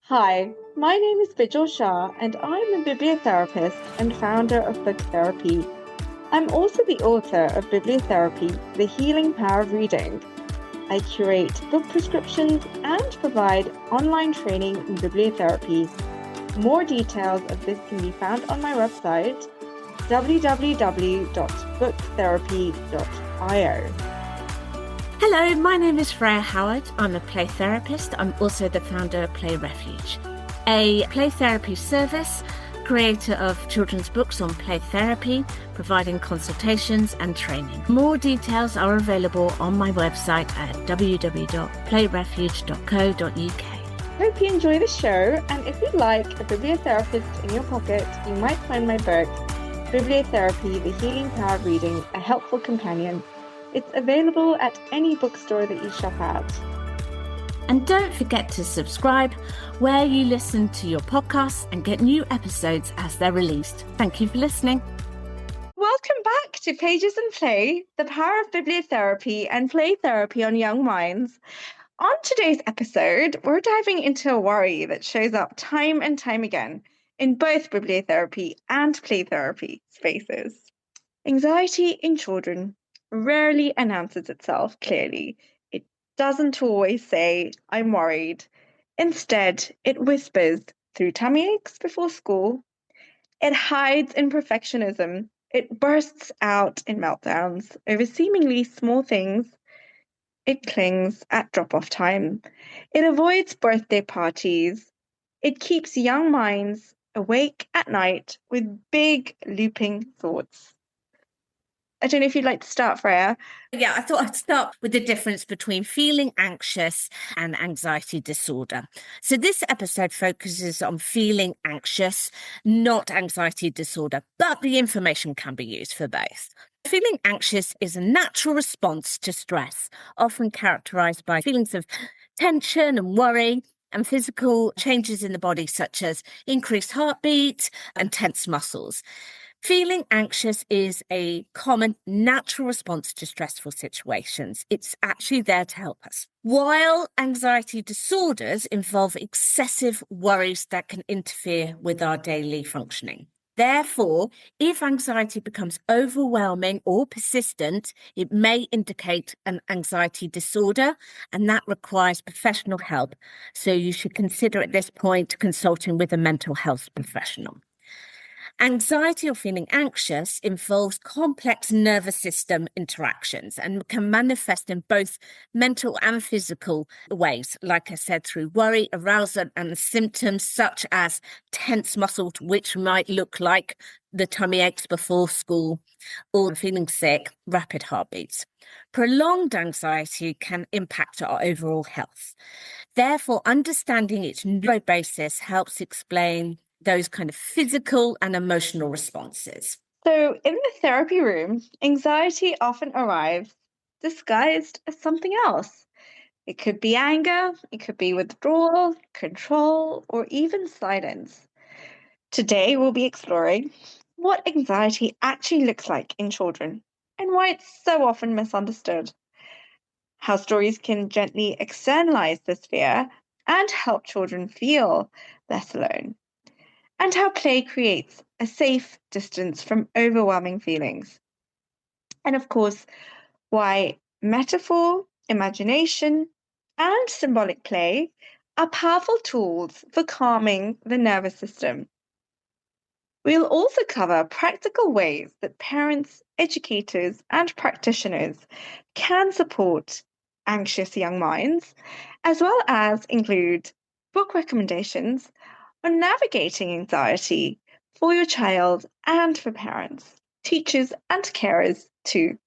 Hi, my name is Bijal Shah and I'm a bibliotherapist and founder of Book Therapy. I'm also the author of Bibliotherapy, The Healing Power of Reading. I curate book prescriptions and provide online training in bibliotherapy. More details of this can be found on my website, www.booktherapy.io. Hello, my name is Freya Haidt. I'm a play therapist. I'm also the founder of Play Refuge, a play therapy service, creator of children's books on play therapy, providing consultations and training. More details are available on my website at www.playrefuge.co.uk. Hope you enjoy the show, and if you'd like a bibliotherapist in your pocket, you might find my book, Bibliotherapy, The Healing Power of Reading, a helpful companion. It's available at any bookstore that you shop at. And don't forget to subscribe where you listen to your podcasts and get new episodes as they're released. Thank you for listening. Welcome back to Pages and Play, the power of bibliotherapy and play therapy on young minds. On today's episode, we're diving into a worry that shows up time and time again in both bibliotherapy and play therapy spaces. Anxiety in children rarely announces itself clearly. It doesn't always say, I'm worried. Instead, it whispers through tummy aches before school. It hides in perfectionism. It bursts out in meltdowns over seemingly small things. It clings at drop-off time. It avoids birthday parties. It keeps young minds awake at night with big looping thoughts. I don't know if you'd like to start, Freya. Yeah, I thought I'd start with the difference between feeling anxious and anxiety disorder. So this episode focuses on feeling anxious, not anxiety disorder, but the information can be used for both. Feeling anxious is a natural response to stress, often characterized by feelings of tension and worry, and physical changes in the body, such as increased heartbeat and tense muscles. Feeling anxious is a common natural response to stressful situations. It's actually there to help us. While anxiety disorders involve excessive worries that can interfere with our daily functioning. Therefore, if anxiety becomes overwhelming or persistent, it may indicate an anxiety disorder, and that requires professional help. So you should consider at this point consulting with a mental health professional. Anxiety or feeling anxious involves complex nervous system interactions and can manifest in both mental and physical ways, like I said, through worry, arousal, and symptoms such as tense muscles, which might look like the tummy aches before school, or feeling sick, rapid heartbeats. Prolonged anxiety can impact our overall health. Therefore, understanding its neurobasis helps explain those kind of physical and emotional responses. So, in the therapy room, anxiety often arrives disguised as something else. It could be anger, it could be withdrawal, control, or even silence. Today, we'll be exploring what anxiety actually looks like in children and why it's so often misunderstood, how stories can gently externalize this fear and help children feel less alone, and how play creates a safe distance from overwhelming feelings. And of course, why metaphor, imagination, and symbolic play are powerful tools for calming the nervous system. We'll also cover practical ways that parents, educators, and practitioners can support anxious young minds, as well as include book recommendations on navigating anxiety for your child and for parents, teachers, and carers too.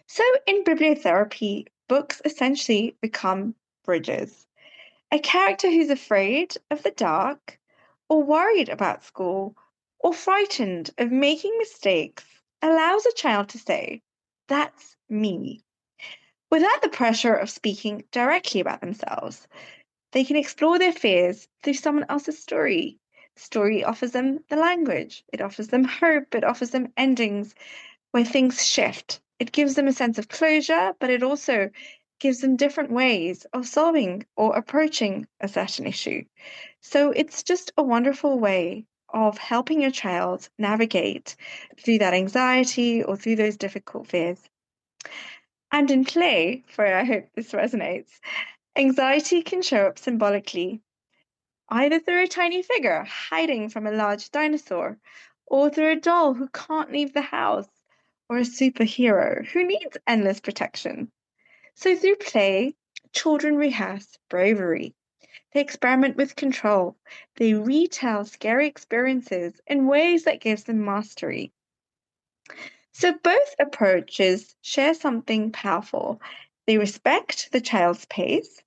So, in bibliotherapy, books essentially become bridges. A character who's afraid of the dark, or worried about school, or frightened of making mistakes allows a child to say, "That's me," without the pressure of speaking directly about themselves. They can explore their fears through someone else's story. The story offers them the language, it offers them hope, it offers them endings where things shift. It gives them a sense of closure, but it also gives them different ways of solving or approaching a certain issue. So it's just a wonderful way of helping your child navigate through that anxiety or through those difficult fears. And in play, Freya, I hope this resonates, anxiety can show up symbolically, either through a tiny figure hiding from a large dinosaur, or through a doll who can't leave the house, or a superhero who needs endless protection. So through play, children rehearse bravery. They experiment with control. They retell scary experiences in ways that gives them mastery. So both approaches share something powerful. They respect the child's pace.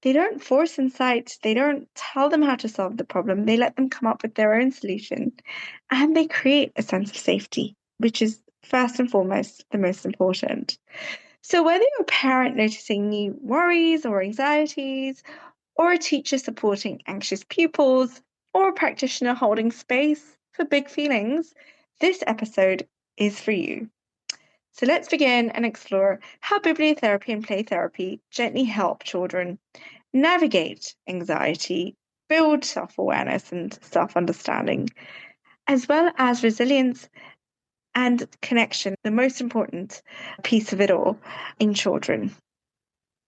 They don't force insight. They don't tell them how to solve the problem. They let them come up with their own solution. And they create a sense of safety, which is first and foremost the most important. So whether you're a parent noticing new worries or anxieties, or a teacher supporting anxious pupils, or a practitioner holding space for big feelings, this episode is for you. So let's begin and explore how bibliotherapy and play therapy gently help children navigate anxiety, build self-awareness and self-understanding, as well as resilience and connection, the most important piece of it all in children.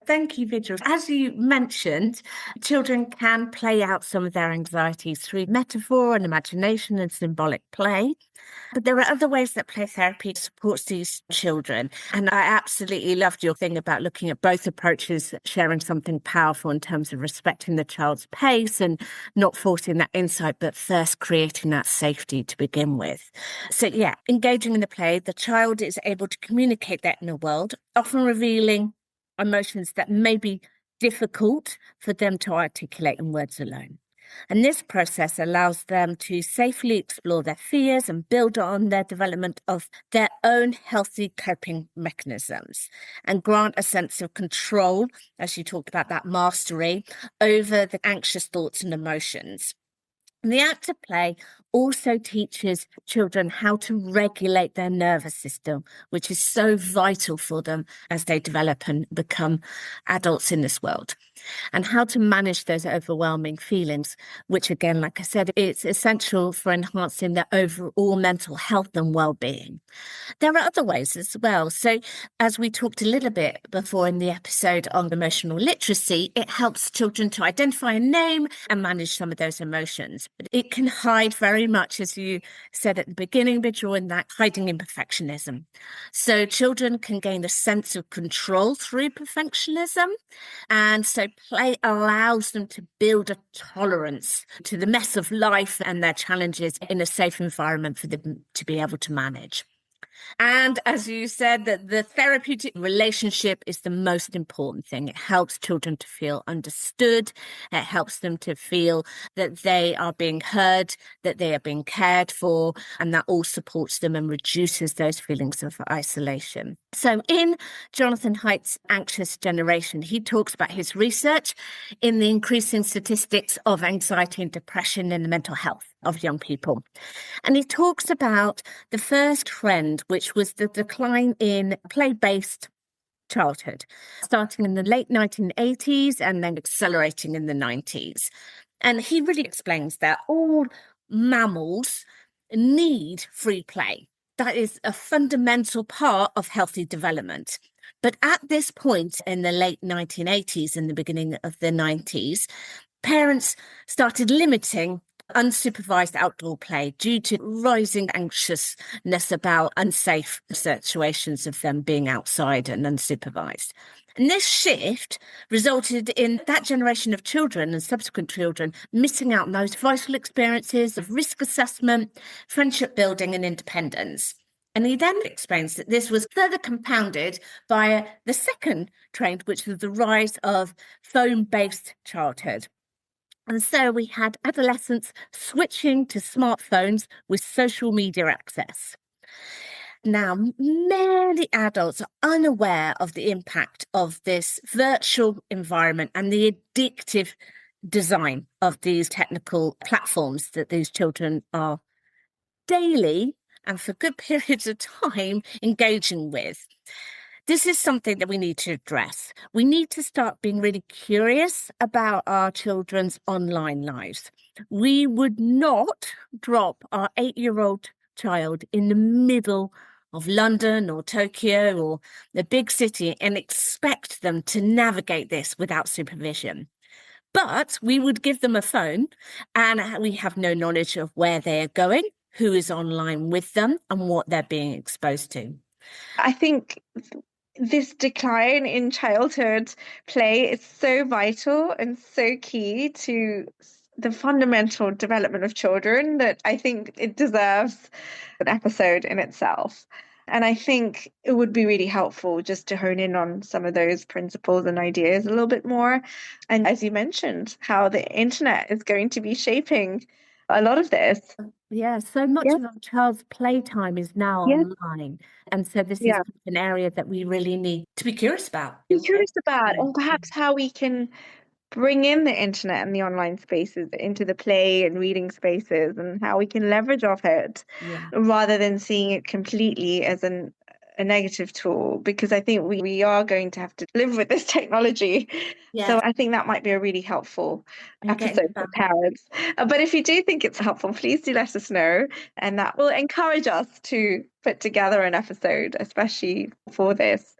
Thank you, Vigil. As you mentioned, children can play out some of their anxieties through metaphor and imagination and symbolic play. But there are other ways that play therapy supports these children. And I absolutely loved your thing about looking at both approaches, sharing something powerful in terms of respecting the child's pace and not forcing that insight, but first creating that safety to begin with. So yeah, engaging in the play, the child is able to communicate that inner world, often revealing emotions that may be difficult for them to articulate in words alone. And this process allows them to safely explore their fears and build on their development of their own healthy coping mechanisms and grant a sense of control, as you talked about, that mastery over the anxious thoughts and emotions. And the act of play also teaches children how to regulate their nervous system, which is so vital for them as they develop and become adults in this world, and how to manage those overwhelming feelings, which again, like I said, it's essential for enhancing their overall mental health and well-being. There are other ways as well. So as we talked a little bit before in the episode on emotional literacy, it helps children to identify and name and manage some of those emotions. But it can hide very much, as you said at the beginning, Vigil, in that hiding in perfectionism. So children can gain a sense of control through perfectionism. And so play allows them to build a tolerance to the mess of life and their challenges in a safe environment for them to be able to manage. And as you said, that the therapeutic relationship is the most important thing. It helps children to feel understood. It helps them to feel that they are being heard, that they are being cared for, and that all supports them and reduces those feelings of isolation. So in Jonathan Haidt's Anxious Generation, he talks about his research in the increasing statistics of anxiety and depression in the mental health of young people. And he talks about the first trend, which was the decline in play-based childhood, starting in the late 1980s and then accelerating in the 90s. And he really explains that all mammals need free play. That is a fundamental part of healthy development. But at this point in the late 1980s and the beginning of the 90s, parents started limiting unsupervised outdoor play due to rising anxiousness about unsafe situations of them being outside and unsupervised. And this shift resulted in that generation of children and subsequent children missing out on those vital experiences of risk assessment, friendship building, and independence. And he then explains that this was further compounded by the second trend, which was the rise of phone-based childhood. And so we had adolescents switching to smartphones with social media access. Now, many adults are unaware of the impact of this virtual environment and the addictive design of these technical platforms that these children are daily and for good periods of time engaging with. This is something that we need to address. We need to start being really curious about our children's online lives. We would not drop our 8-year-old child in the middle of London or Tokyo or a big city and expect them to navigate this without supervision. But we would give them a phone, and we have no knowledge of where they are going, who is online with them, and what they're being exposed to. I think this decline in childhood play is so vital and so key to the fundamental development of children that I think it deserves an episode in itself. And I think it would be really helpful just to hone in on some of those principles and ideas a little bit more. And as you mentioned, how the internet is going to be shaping a lot of this. Yeah, so much Yeah, of our child's playtime is now yeah, online. And so this is yeah. an area that we really need to be curious about. Be curious about, Yeah. and perhaps how we can bring in the internet and the online spaces into the play and reading spaces and how we can leverage off it Yeah. rather than seeing it completely as a negative tool, because I think we are going to have to live with this technology. So Yes. I think that might be a really helpful And getting episode for parents. But if you do think it's helpful, please do let us know, and that will encourage us to put together an episode, especially for this.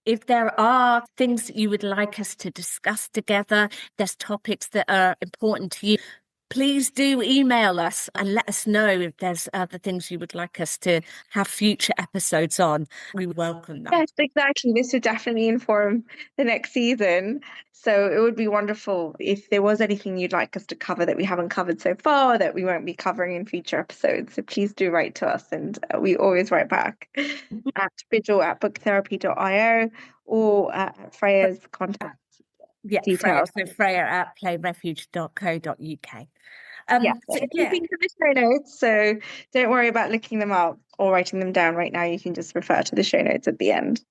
if there are things that you would like us to discuss together, there's topics that are important to you, please do email us and let us know if there's other things you would like us to have future episodes on. We welcome that. Yes, exactly. This would definitely inform the next season. So it would be wonderful if there was anything you'd like us to cover that we haven't covered so far that we won't be covering in future episodes. So please do write to us, and we always write back at bibliotherapy.io or at Freya's contact Yeah, Freya. details. So Freya at playrefuge.co.uk. Yes, So and yeah, everything's in the show notes, so don't worry about looking them up or writing them down right now. You can just refer to the show notes at the end.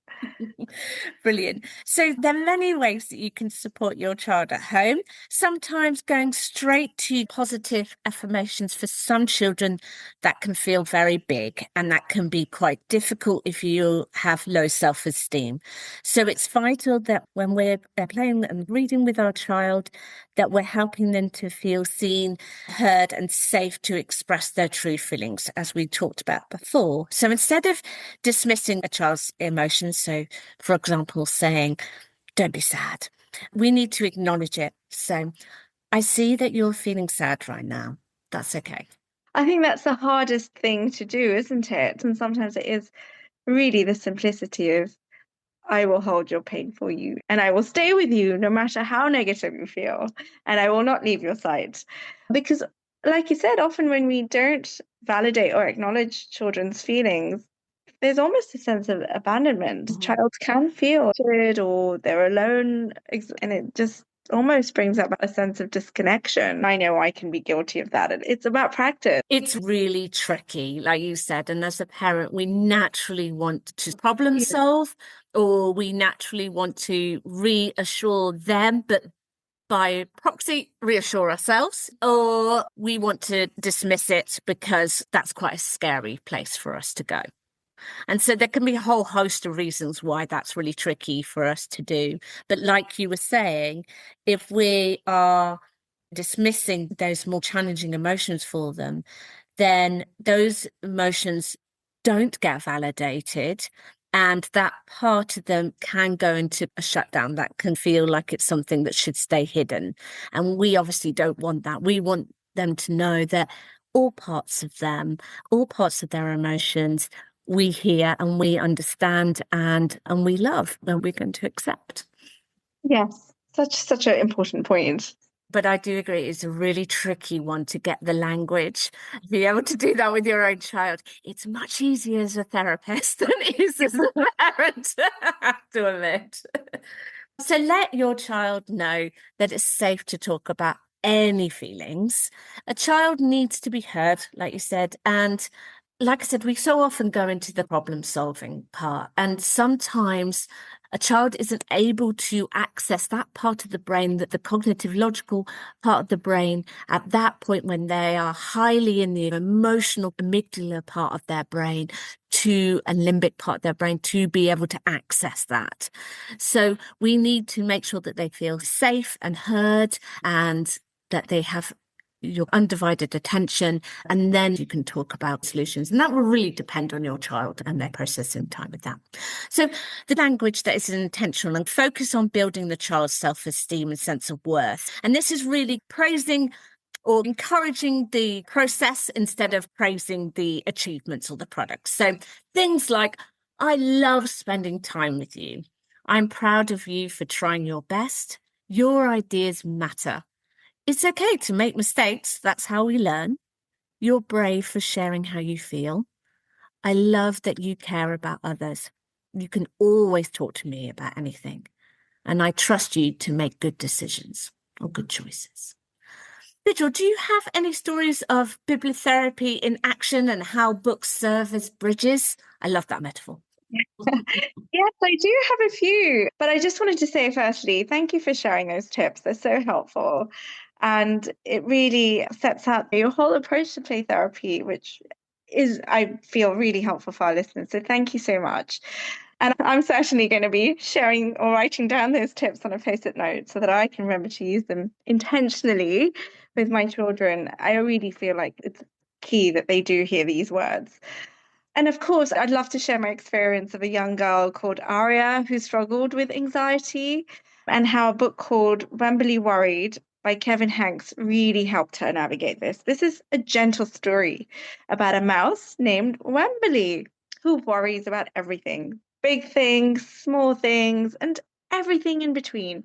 brilliant. So there are many ways that you can support your child at home. Sometimes going straight to positive affirmations for some children, that can feel very big, and that can be quite difficult if you have low self-esteem. So it's vital that when we're playing and reading with our child, that we're helping them to feel seen, heard, and safe to express their true feelings, as we talked about before. So instead of dismissing a child's emotions, so for example, saying, don't be sad, we need to acknowledge it. So I see that you're feeling sad right now. That's okay. I think that's the hardest thing to do, isn't it? And sometimes it is really the simplicity of, I will hold your pain for you and I will stay with you no matter how negative you feel, and I will not leave your side. Because, like you said, often when we don't validate or acknowledge children's feelings, there's almost a sense of abandonment. Mhm. Child can feel good or they're alone, and it just almost brings up a sense of disconnection. I know I can be guilty of that. It's about practice. It's really tricky, like you said. And as a parent, we naturally want to problem solve, or we naturally want to reassure them, but by proxy, reassure ourselves, or we want to dismiss it because that's quite a scary place for us to go. And so there can be a whole host of reasons why that's really tricky for us to do. But like you were saying, if we are dismissing those more challenging emotions for them, then those emotions don't get validated. And that part of them can go into a shutdown that can feel like it's something that should stay hidden. And we obviously don't want that. We want them to know that all parts of them, all parts of their emotions, we hear and we understand and we love, and we're going to accept. Yes, such an important point. But I do agree, it's a really tricky one to get the language, be able to do that with your own child. It's much easier as a therapist than it is as a parent, I have to admit. So let your child know that it's safe to talk about any feelings. A child needs to be heard, like you said, and like I said, we so often go into the problem solving part, and sometimes A child isn't able to access that part of the brain, that the cognitive logical part of the brain, at that point when they are highly in the emotional amygdala part of their brain to a limbic part of their brain to be able to access that. So we need to make sure that they feel safe and heard and that they have your undivided attention, and then you can talk about solutions. And that will really depend on your child and their processing time with that. So the language that is intentional and focus on building the child's self-esteem and sense of worth. And this is really praising or encouraging the process instead of praising the achievements or the products. So things like, I love spending time with you. I'm proud of you for trying your best. Your ideas matter. It's okay to make mistakes. That's how we learn. You're brave for sharing how you feel. I love that you care about others. You can always talk to me about anything. And I trust you to make good decisions or good choices. Vigil, do you have any stories of bibliotherapy in action and how books serve as bridges? I love that metaphor. Yes, I do have a few, but I just wanted to say firstly, thank you for sharing those tips. They're so helpful. And it really sets out your whole approach to play therapy, which is, I feel, really helpful for our listeners. So thank you so much. And I'm certainly going to be sharing or writing down those tips on a post-it note so that I can remember to use them intentionally with my children. I really feel like it's key that they do hear these words. And of course, I'd love to share my experience of a young girl called Aria who struggled with anxiety and how a book called Wemberly Worried by Kevin Hanks really helped her navigate this. This is a gentle story about a mouse named Wemberly who worries about everything, big things, small things, and everything in between.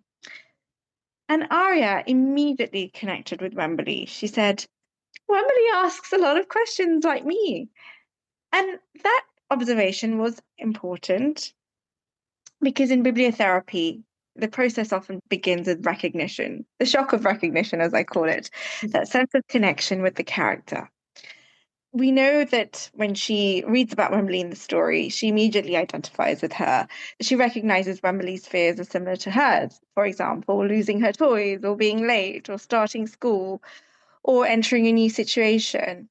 And Aria immediately connected with Wemberly. She said, Wemberly asks a lot of questions like me. And that observation was important because in bibliotherapy, the process often begins with recognition, the shock of recognition, as I call it, that sense of connection with the character. We know that when she reads about Wembley in the story, she immediately identifies with her. She recognizes Wembley's fears are similar to hers. For example, losing her toys, or being late, or starting school, or entering a new situation.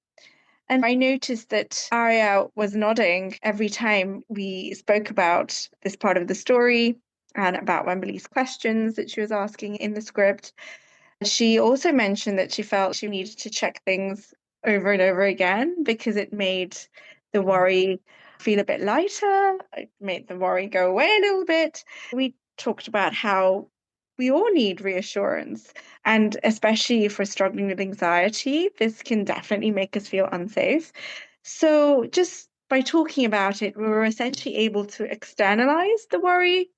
And I noticed that Aria was nodding every time we spoke about this part of the story and about Wembley's questions that she was asking in the script. She also mentioned that she felt she needed to check things over and over again because it made the worry feel a bit lighter. It made the worry go away a little bit. We talked about how we all need reassurance. And especially if we're struggling with anxiety, this can definitely make us feel unsafe. So just by talking about it, we were essentially able to externalize the worry.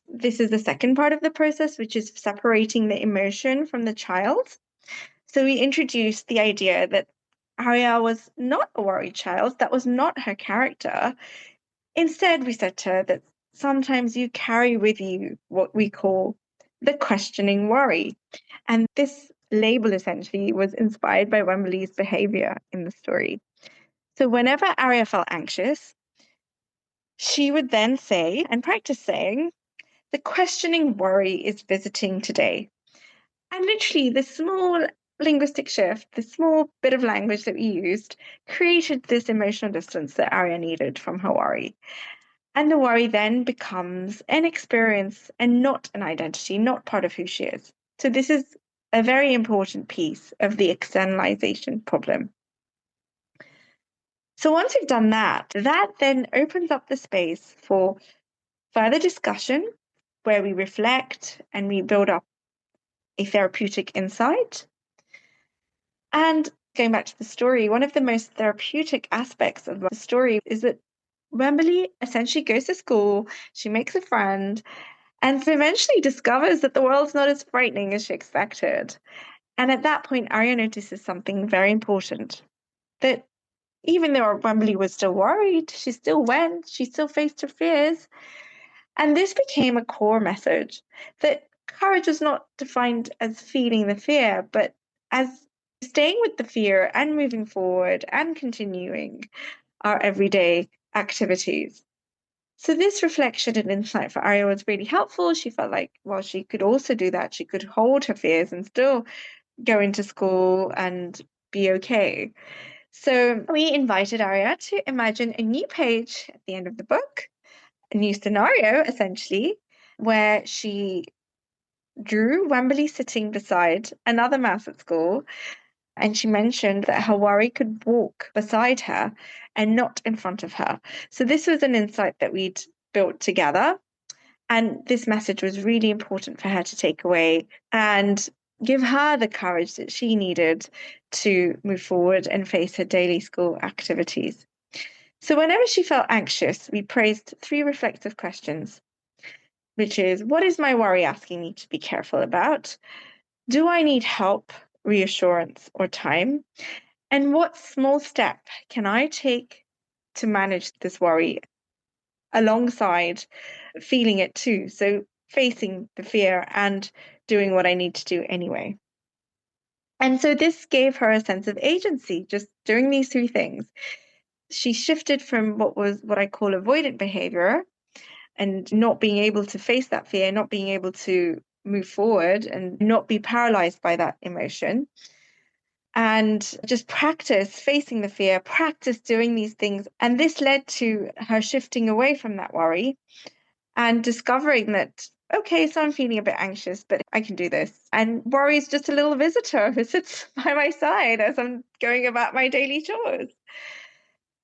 This is the second part of the process, which is separating the emotion from the child. So we introduced the idea that Ariel was not a worried child, that was not her character. Instead, we said to her that sometimes you carry with you what we call the questioning worry. And this label essentially was inspired by Wembley's behavior in the story. So whenever Aria felt anxious, she would then say and practice saying, the questioning worry is visiting today. And literally, this small linguistic shift, this small bit of language that we used, created this emotional distance that Aria needed from her worry. And the worry then becomes an experience and not an identity, not part of who she is. So, this is a very important piece of the externalization problem. So, once we've done that, that then opens up the space for further discussion where we reflect and we build up a therapeutic insight. And going back to the story, one of the most therapeutic aspects of the story is that Wembley essentially goes to school, she makes a friend, and eventually discovers that the world's not as frightening as she expected. And at that point, Arya notices something very important, that even though Wembley was still worried, she still went, she still faced her fears. And this became a core message that courage was not defined as feeling the fear, but as staying with the fear and moving forward and continuing our everyday activities. So this reflection and insight for Arya was really helpful. She felt like, well, she could also do that. She could hold her fears and still go into school and be okay. So we invited Arya to imagine a new page at the end of the book, a new scenario, essentially, where she drew Wemberly sitting beside another mouse at school. And she mentioned that her worry could walk beside her and not in front of her. So this was an insight that we'd built together. And this message was really important for her to take away and give her the courage that she needed to move forward and face her daily school activities. So whenever she felt anxious, we praised 3 reflective questions, which is, what is my worry asking me to be careful about? Do I need help, reassurance, or time? And what small step can I take to manage this worry alongside feeling it too? So facing the fear and doing what I need to do anyway. And so this gave her a sense of agency, just doing these 3 things. She shifted from what I call avoidant behavior and not being able to face that fear, not being able to move forward and not be paralyzed by that emotion. And just practice facing the fear, practice doing these things. And this led to her shifting away from that worry and discovering that, okay, so I'm feeling a bit anxious, but I can do this. And worry is just a little visitor who sits by my side as I'm going about my daily chores.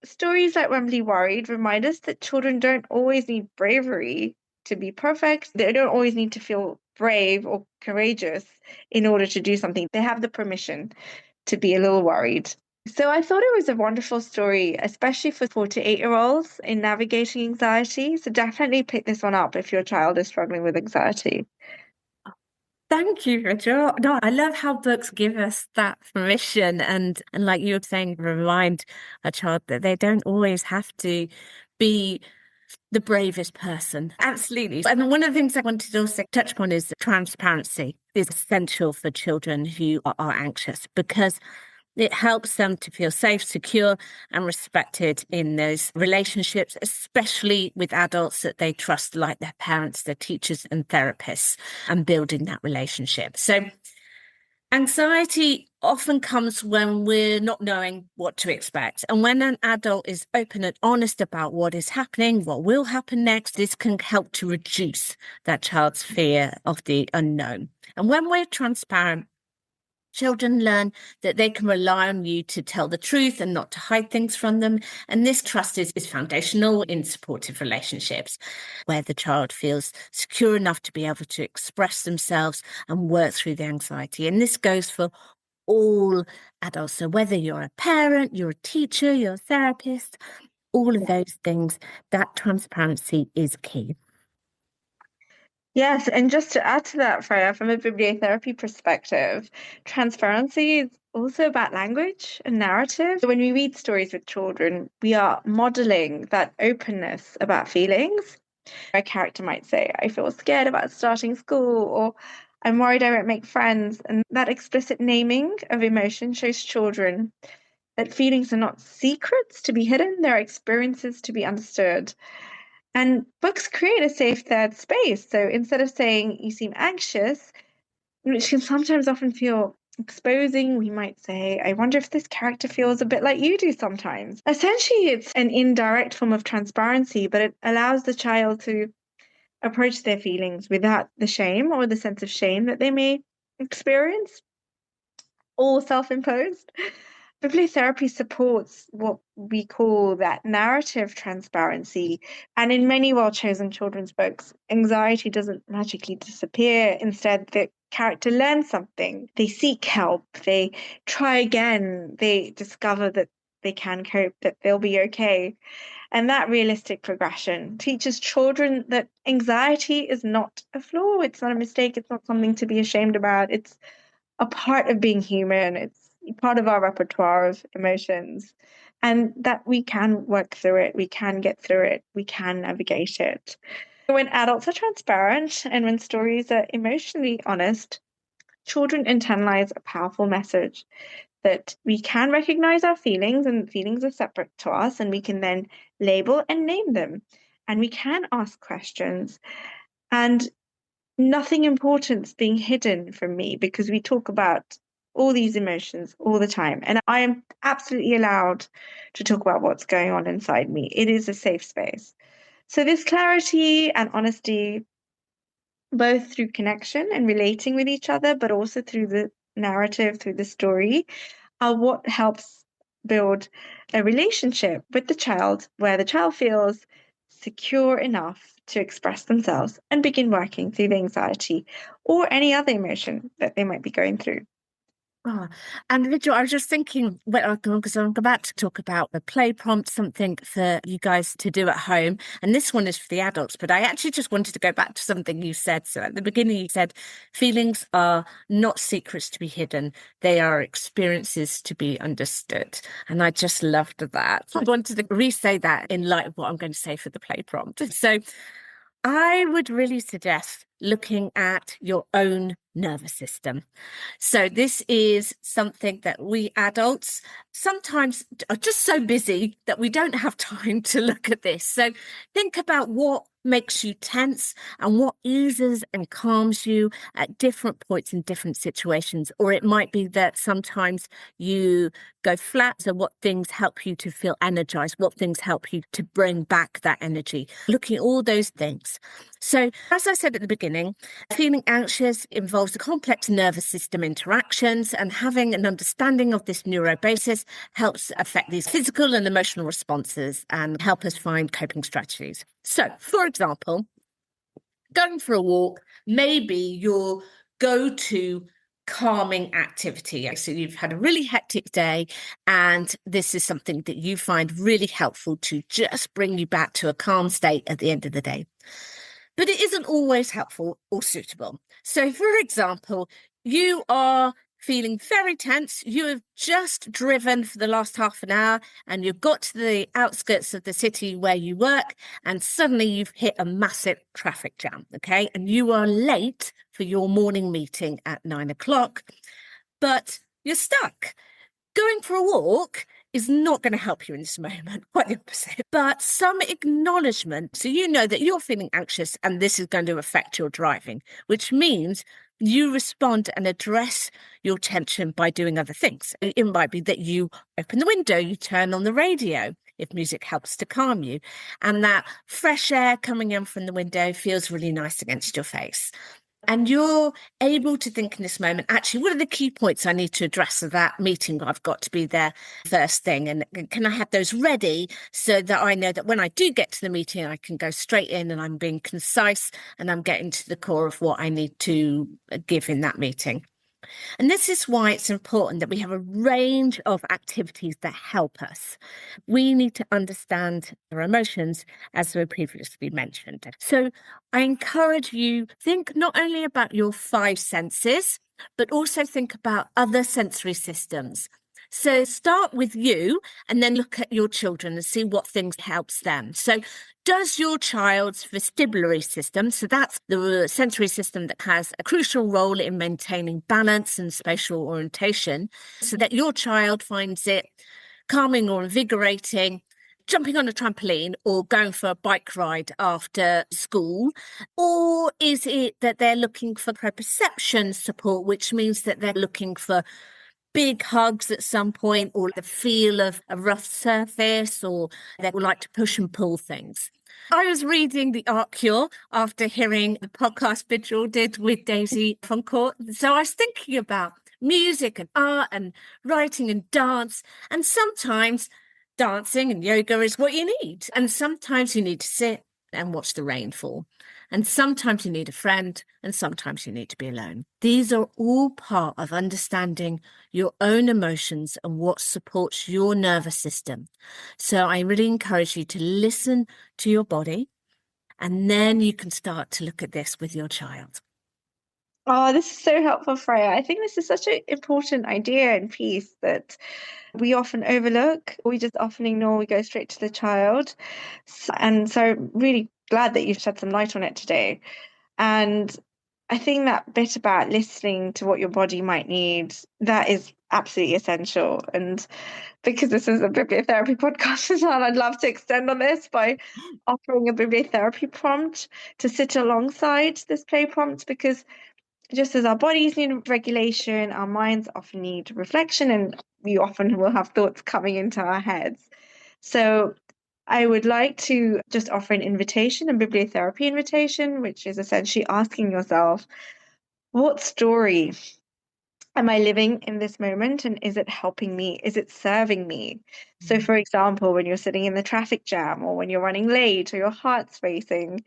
Stories like Wembley Worried remind us that children don't always need bravery to be perfect. They don't always need to feel brave or courageous in order to do something. They have the permission to be a little worried. So I thought it was a wonderful story, especially for 4 to 8-year-olds in navigating anxiety. So definitely pick this one up if your child is struggling with anxiety. Thank you, Rachel. No, I love how books give us that permission and like you were saying, remind a child that they don't always have to be the bravest person. Absolutely. And one of the things I wanted to also touch upon is transparency is essential for children who are anxious because it helps them to feel safe, secure, and respected in those relationships, especially with adults that they trust, like their parents, their teachers, and therapists, and building that relationship. So, anxiety often comes when we're not knowing what to expect. And when an adult is open and honest about what is happening, what will happen next, this can help to reduce that child's fear of the unknown. And when we're transparent, children learn that they can rely on you to tell the truth and not to hide things from them. And this trust is foundational in supportive relationships, where the child feels secure enough to be able to express themselves and work through the anxiety. And this goes for all adults. So whether you're a parent, you're a teacher, you're a therapist, all of those things, that transparency is key. Yes, and just to add to that, Freya, from a bibliotherapy perspective, transparency is also about language and narrative. When we read stories with children, we are modeling that openness about feelings. A character might say, I feel scared about starting school, or I'm worried I won't make friends. And that explicit naming of emotion shows children that feelings are not secrets to be hidden, they're experiences to be understood. And books create a safe third space. So instead of saying you seem anxious, which can sometimes often feel exposing, we might say, I wonder if this character feels a bit like you do sometimes. Essentially, it's an indirect form of transparency, but it allows the child to approach their feelings without the shame or the sense of shame that they may experience, all self-imposed. Bibliotherapy supports what we call that narrative transparency. And in many well-chosen children's books, anxiety doesn't magically disappear. Instead, the character learns something. They seek help. They try again. They discover that they can cope, that they'll be okay. And that realistic progression teaches children that anxiety is not a flaw. It's not a mistake. It's not something to be ashamed about. It's a part of being human. It's part of our repertoire of emotions, and that we can work through it, we can get through it, we can navigate it. When adults are transparent and when stories are emotionally honest, children internalize a powerful message that we can recognize our feelings and feelings are separate to us, and we can then label and name them. and we can ask questions, and nothing important's being hidden from me because we talk about all these emotions all the time. And I am absolutely allowed to talk about what's going on inside me. It is a safe space. So, this clarity and honesty, both through connection and relating with each other, but also through the narrative, through the story, are what helps build a relationship with the child where the child feels secure enough to express themselves and begin working through the anxiety or any other emotion that they might be going through. Oh, and Rachel, I was just thinking, well, because I'm about to talk about the play prompt, something for you guys to do at home. And this one is for the adults, but I actually just wanted to go back to something you said. So at the beginning, you said feelings are not secrets to be hidden. They are experiences to be understood. And I just loved that. I wanted to re-say that in light of what I'm going to say for the play prompt. So I would really suggest looking at your own nervous system. So this is something that we adults sometimes are just so busy that we don't have time to look at this. So think about what makes you tense and what eases and calms you at different points in different situations. Or it might be that sometimes you go flat. So what things help you to feel energized? What things help you to bring back that energy? Looking at all those things. So as I said at the beginning, feeling anxious involves the complex nervous system interactions, and having an understanding of this neurobasis helps affect these physical and emotional responses and help us find coping strategies. So, for example, going for a walk may be your go-to calming activity. So you've had a really hectic day, and this is something that you find really helpful to just bring you back to a calm state at the end of the day. But it isn't always helpful or suitable. So, for example, you are feeling very tense. You have just driven for the last half an hour and you've got to the outskirts of the city where you work, and suddenly you've hit a massive traffic jam, okay? And you are late for your morning meeting at 9 o'clock, but you're stuck. Going for a walk is not going to help you in this moment, quite the opposite. But some acknowledgement, so you know that you're feeling anxious and this is going to affect your driving, which means you respond and address your tension by doing other things. It might be that you open the window, you turn on the radio if music helps to calm you, and that fresh air coming in from the window feels really nice against your face. And you're able to think in this moment, actually, what are the key points I need to address at that meeting? I've got to be there first thing. And can I have those ready so that I know that when I do get to the meeting, I can go straight in and I'm being concise and I'm getting to the core of what I need to give in that meeting. And this is why it's important that we have a range of activities that help us. We need to understand our emotions, as we previously mentioned. So I encourage you, think not only about your 5 senses, but also think about other sensory systems. So start with you and then look at your children and see what things helps them. So does your child's vestibular system, so that's the sensory system that has a crucial role in maintaining balance and spatial orientation, so that your child finds it calming or invigorating, jumping on a trampoline or going for a bike ride after school? Or is it that they're looking for proprioception support, which means that they're looking for big hugs at some point, or the feel of a rough surface, or they would like to push and pull things? I was reading The Art Cure after hearing the podcast Vigil did with Daisy from Court. So I was thinking about music and art and writing and dance. And sometimes dancing and yoga is what you need. And sometimes you need to sit and watch the rain fall. And sometimes you need a friend, and sometimes you need to be alone. These are all part of understanding your own emotions and what supports your nervous system. So I really encourage you to listen to your body, and then you can start to look at this with your child. Oh, this is so helpful, Freya. I think this is such an important idea and piece that we often overlook. We just often ignore. We go straight to the child. And so really glad that you've shed some light on it today. And I think that bit about listening to what your body might need, that is absolutely essential. And because this is a bibliotherapy podcast as well, I'd love to extend on this by offering a bibliotherapy prompt to sit alongside this play prompt, because just as our bodies need regulation, our minds often need reflection, and we often will have thoughts coming into our heads. So I would like to just offer an invitation, a bibliotherapy invitation, which is essentially asking yourself, what story am I living in this moment, and is it helping me? Is it serving me? So, for example, when you're sitting in the traffic jam, or when you're running late, or your heart's racing,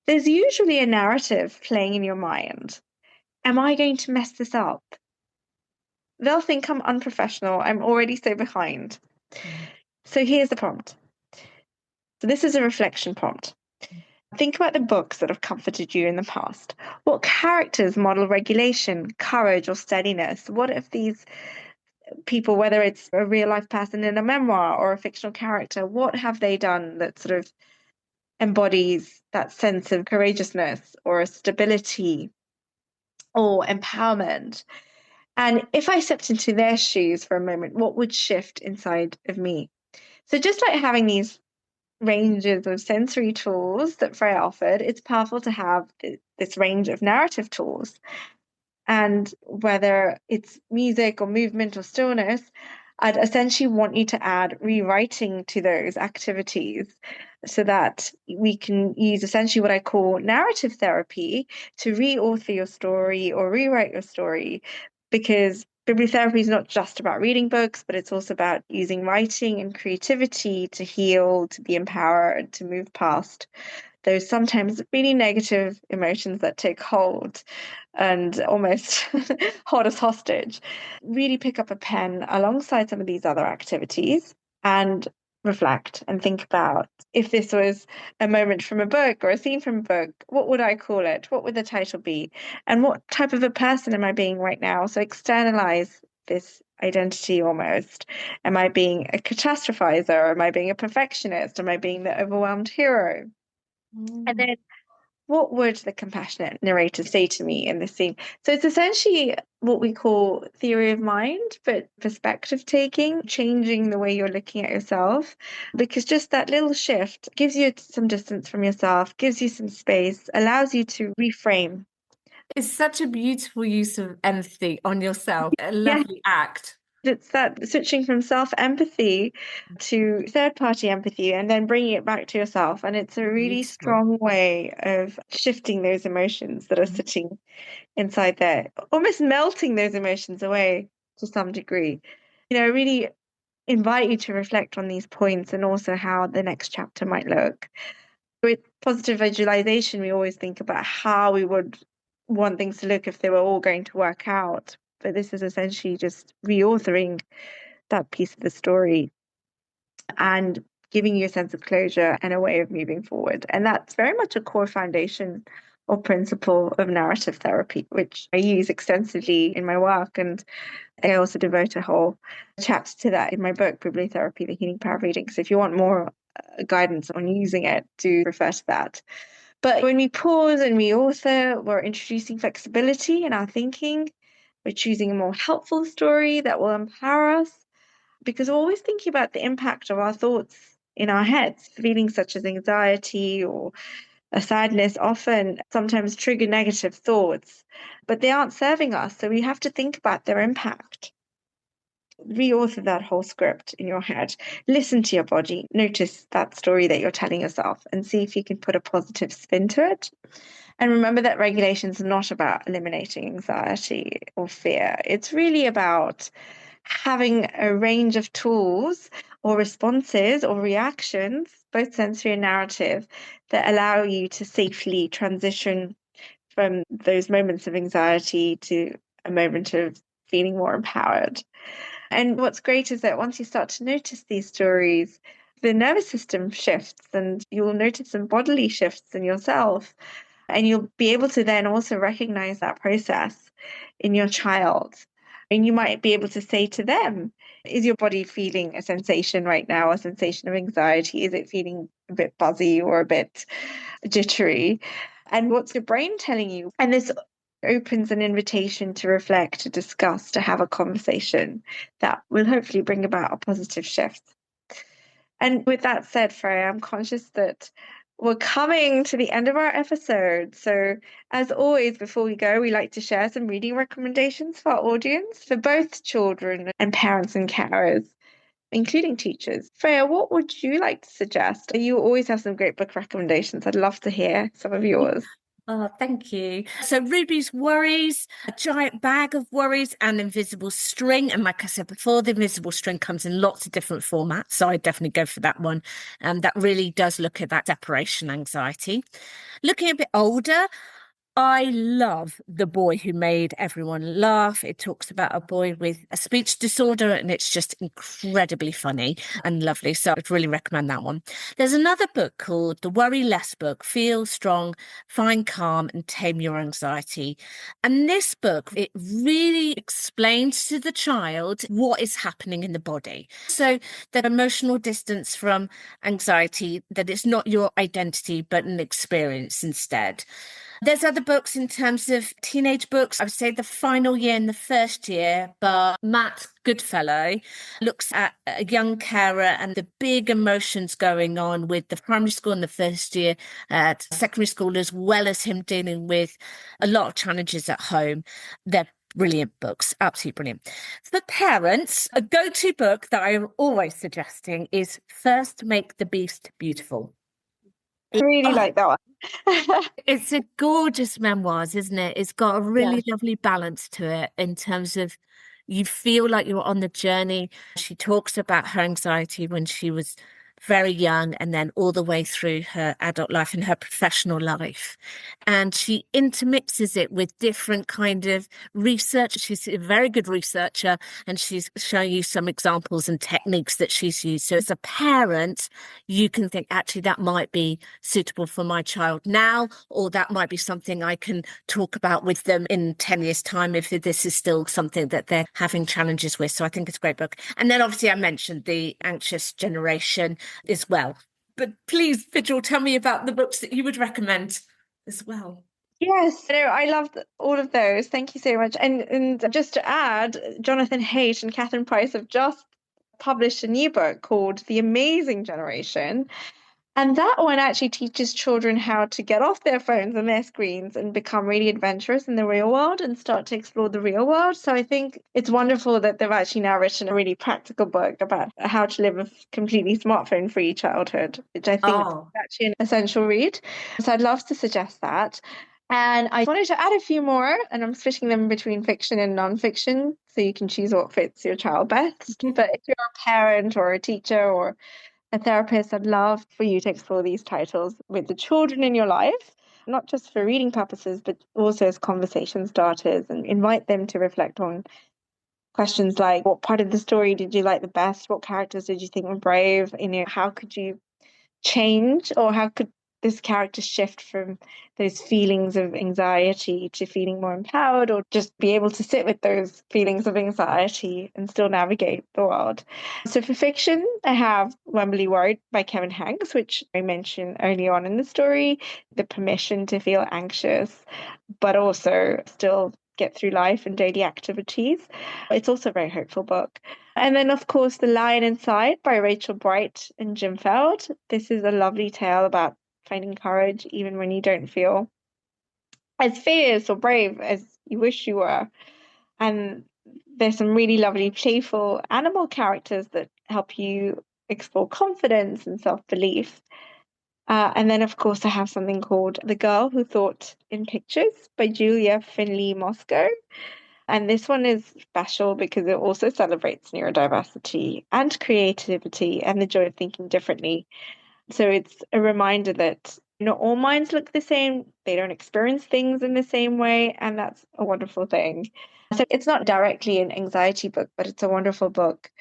there's usually a narrative playing in your mind. Am I going to mess this up? They'll think I'm unprofessional. I'm already so behind. So here's the prompt. So this is a reflection prompt. Think about the books that have comforted you in the past. What characters model regulation, courage, or steadiness? What if these people, whether it's a real life person in a memoir or a fictional character, what have they done that sort of embodies that sense of courageousness or stability or empowerment? And if I stepped into their shoes for a moment, what would shift inside of me? So just like having these ranges of sensory tools that Freya offered, it's powerful to have this range of narrative tools. And whether it's music or movement or stillness, I'd essentially want you to add rewriting to those activities so that we can use essentially what I call narrative therapy to re-author your story or rewrite your story. Because bibliotherapy is not just about reading books, but it's also about using writing and creativity to heal, to be empowered, to move past those sometimes really negative emotions that take hold and almost hold us hostage. Really pick up a pen alongside some of these other activities and reflect and think about, if this was a moment from a book or a scene from a book, what would I call it? What would the title be? And what type of a person am I being right now? So externalize this identity almost. Am I being a catastrophizer? Am I being a perfectionist? Am I being the overwhelmed hero? And then what would the compassionate narrator say to me in this scene? So it's essentially what we call theory of mind, but perspective taking, changing the way you're looking at yourself, because just that little shift gives you some distance from yourself, gives you some space, allows you to reframe. It's such a beautiful use of empathy on yourself, a Yeah, lovely act. it's that switching from self-empathy to third-party empathy and then bringing it back to yourself. And it's a really Beautiful. strong way of shifting those emotions that are sitting inside there, almost melting those emotions away to some degree. I really invite you to reflect on these points and also how the next chapter might look. With positive visualization, we always think about how we would want things to look if they were all going to work out. But this is essentially just reauthoring that piece of the story and giving you a sense of closure and a way of moving forward. And that's very much a core foundation or principle of narrative therapy, which I use extensively in my work. And I also devote a whole chapter to that in my book, Bibliotherapy, The Healing Power of Reading. So if you want more guidance on using it, do refer to that. But when we pause and we author, we're introducing flexibility in our thinking. We're choosing a more helpful story that will empower us, because we're always thinking about the impact of our thoughts in our heads. Feelings such as anxiety or a sadness often sometimes trigger negative thoughts, but they aren't serving us. So we have to think about their impact. Reauthor that whole script in your head. Listen to your body. Notice that story that you're telling yourself and see if you can put a positive spin to it. And remember that regulation is not about eliminating anxiety or fear. It's really about having a range of tools or responses or reactions, both sensory and narrative, that allow you to safely transition from those moments of anxiety to a moment of feeling more empowered. And what's great is that once you start to notice these stories, the nervous system shifts and you'll notice some bodily shifts in yourself. And you'll be able to then also recognize that process in your child. And you might be able to say to them, is your body feeling a sensation right now, a sensation of anxiety? Is it feeling a bit buzzy or a bit jittery? And what's your brain telling you? And this opens an invitation to reflect, to discuss, to have a conversation that will hopefully bring about a positive shift. And with that said, Freya, I'm conscious that we're coming to the end of our episode. So, as always, before we go, we like to share some reading recommendations for our audience, for both children and parents and carers, including teachers. Freya, what would you like to suggest? You always have some great book recommendations. I'd love to hear some of yours. Oh, thank you. So Ruby's Worries, A Giant Bag of Worries, and Invisible String. And like I said before, the Invisible String comes in lots of different formats. So I definitely go for that one. That really does look at that separation anxiety. Looking a bit older, I love The Boy Who Made Everyone Laugh. It talks about a boy with a speech disorder, and it's just incredibly funny and lovely. So I'd really recommend that one. There's another book called The Worry Less Book, Feel Strong, Find Calm, and Tame Your Anxiety. And this book, it really explains to the child what is happening in the body. So that emotional distance from anxiety, that it's not your identity, but an experience instead. There's other books in terms of teenage books. I would say The Final Year and the First Year, but Matt Goodfellow looks at a young carer and the big emotions going on with the primary school in the first year at secondary school, as well as him dealing with a lot of challenges at home. They're brilliant books, absolutely brilliant. For parents, a go-to book that I'm always suggesting is First Make the Beast Beautiful. I really like that one. It's a gorgeous memoirs, isn't it? It's got a really lovely balance to it in terms of you feel like you're on the journey. She talks about her anxiety when she was very young and then all the way through her adult life and her professional life. And she intermixes it with different kind of research. She's a very good researcher and she's showing you some examples and techniques that she's used. So as a parent, you can think, actually, that might be suitable for my child now, or that might be something I can talk about with them in 10 years' time if this is still something that they're having challenges with. So I think it's a great book. And then obviously I mentioned The Anxious Generation as well. But please, Vigil, tell me about the books that you would recommend as well. Yes, no, I loved all of those. Thank you so much. And just to add, Jonathan Haidt and Catherine Price have just published a new book called The Amazing Generation. And that one actually teaches children how to get off their phones and their screens and become really adventurous in the real world and start to explore the real world. So I think it's wonderful that they've actually now written a really practical book about how to live a completely smartphone-free childhood, which I think is actually an essential read. So I'd love to suggest that. And I wanted to add a few more, and I'm switching them between fiction and nonfiction, so you can choose what fits your child best. But if you're a parent or a teacher or a therapist, I'd love for you to explore these titles with the children in your life, not just for reading purposes, but also as conversation starters, and invite them to reflect on questions like, what part of the story did you like the best? What characters did you think were brave? How could you change, or how could this character shift from those feelings of anxiety to feeling more empowered, or just be able to sit with those feelings of anxiety and still navigate the world. So for fiction, I have Wemberly Worried by Kevin Hanks, which I mentioned earlier on in the story, the permission to feel anxious, but also still get through life and daily activities. It's also a very hopeful book. And then, of course, The Lion Inside by Rachel Bright and Jim Feld. This is a lovely tale about finding courage even when you don't feel as fierce or brave as you wish you were. And there's some really lovely, playful animal characters that help you explore confidence and self-belief. And then, of course, I have something called The Girl Who Thought in Pictures by Julia Finley Moscow. And this one is special because it also celebrates neurodiversity and creativity and the joy of thinking differently. So it's a reminder that not all minds look the same, they don't experience things in the same way, and that's a wonderful thing. So it's not directly an anxiety book, but it's a wonderful book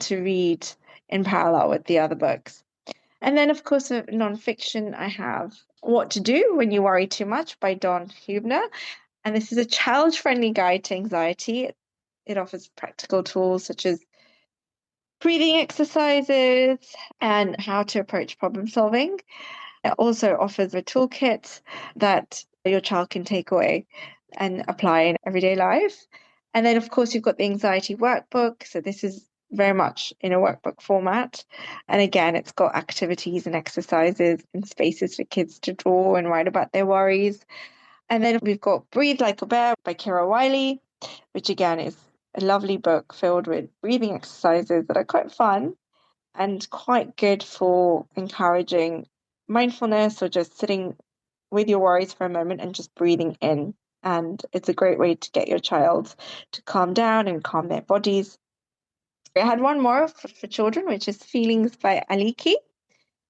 to read in parallel with the other books. And then, of course, nonfiction, I have What to Do When You Worry Too Much by Dawn Hubner. And this is a child-friendly guide to anxiety. It offers practical tools such as breathing exercises and how to approach problem solving. It also offers a toolkit that your child can take away and apply in everyday life. And then, of course, you've got the anxiety workbook. So this is very much in a workbook format. And again, it's got activities and exercises and spaces for kids to draw and write about their worries. And then we've got Breathe Like a Bear by Kira Wiley, which again is a lovely book filled with breathing exercises that are quite fun and quite good for encouraging mindfulness or just sitting with your worries for a moment and just breathing in. And it's a great way to get your child to calm down and calm their bodies. I had one more for children, which is Feelings by Aliki.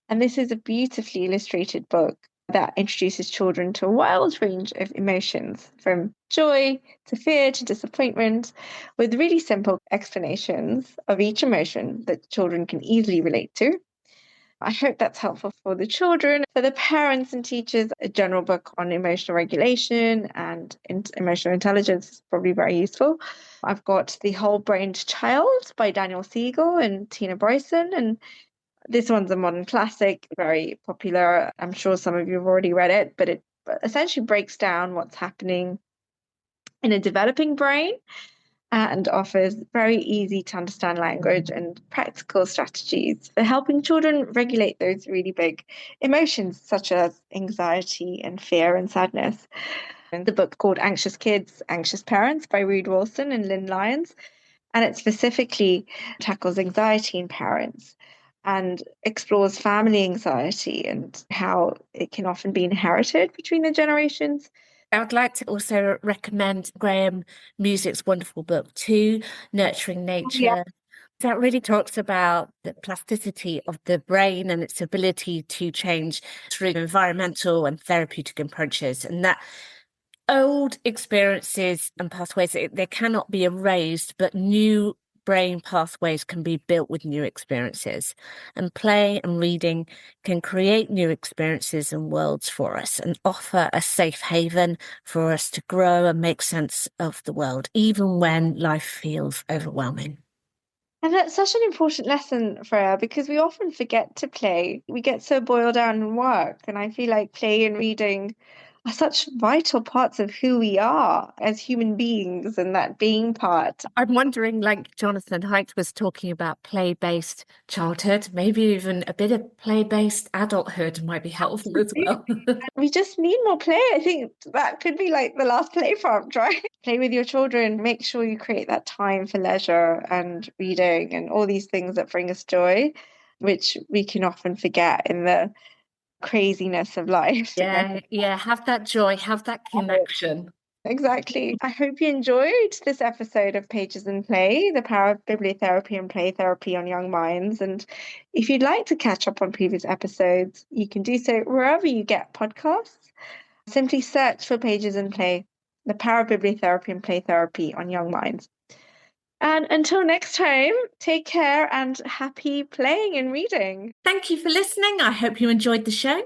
And this is a beautifully illustrated book that introduces children to a wild range of emotions, from joy to fear to disappointment, with really simple explanations of each emotion that children can easily relate to. I hope that's helpful for the children. For the parents and teachers, a general book on emotional regulation and emotional intelligence is probably very useful. I've got The Whole-Brained Child by Daniel Siegel and Tina Bryson, and this one's a modern classic, very popular. I'm sure some of you have already read it, but it essentially breaks down what's happening in a developing brain and offers very easy to understand language and practical strategies for helping children regulate those really big emotions such as anxiety and fear and sadness. And the book's called Anxious Kids, Anxious Parents by Reed Wilson and Lynn Lyons, and it specifically tackles anxiety in parents and explores family anxiety and how it can often be inherited between the generations. I would like to also recommend Graham Music's wonderful book too, Nurturing Nature. Yeah. That really talks about the plasticity of the brain and its ability to change through environmental and therapeutic approaches, and that old experiences and pathways, they cannot be erased, but new brain pathways can be built with new experiences. And play and reading can create new experiences and worlds for us and offer a safe haven for us to grow and make sense of the world, even when life feels overwhelming. And that's such an important lesson, Freya, because we often forget to play. We get so boiled down in work, and I feel like play and reading are such vital parts of who we are as human beings, and that being part. I'm wondering, like Jonathan Haidt was talking about play-based childhood, maybe even a bit of play-based adulthood might be helpful as well. We just need more play. I think that could be like the last play prompt, right? Play with your children. Make sure you create that time for leisure and reading and all these things that bring us joy, which we can often forget in the craziness of life. Yeah, have that joy, have that connection. Exactly. I hope you enjoyed this episode of Pages and Play, the power of bibliotherapy and play therapy on young minds. And if you'd like to catch up on previous episodes, you can do so wherever you get podcasts. Simply search for Pages and Play, the power of bibliotherapy and play therapy on young minds. And until next time, take care and happy playing and reading. Thank you for listening. I hope you enjoyed the show.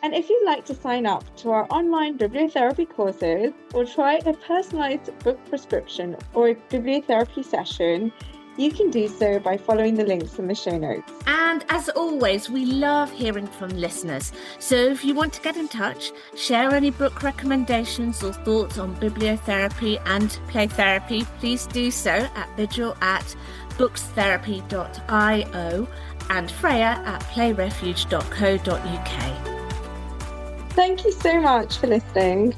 And if you'd like to sign up to our online bibliotherapy courses or try a personalized book prescription or a bibliotherapy session, you can do so by following the links in the show notes. And as always, we love hearing from listeners. So if you want to get in touch, share any book recommendations or thoughts on bibliotherapy and play therapy, please do so at vigil@bookstherapy.io and freya@playrefuge.co.uk. Thank you so much for listening.